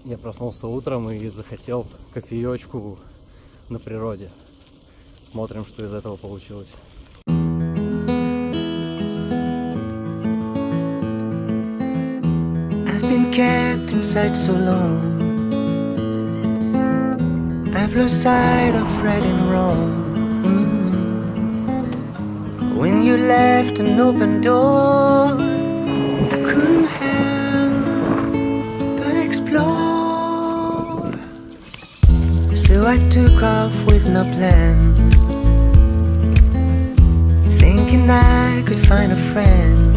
Я проснулся утром и захотел кофеечку на природе. Смотрим, что из этого получилось. I've been kept inside so long. I've lost sight of right and wrong. When you left an open door, I couldn't help but explore. So I took off with no plan, thinking I could find a friend.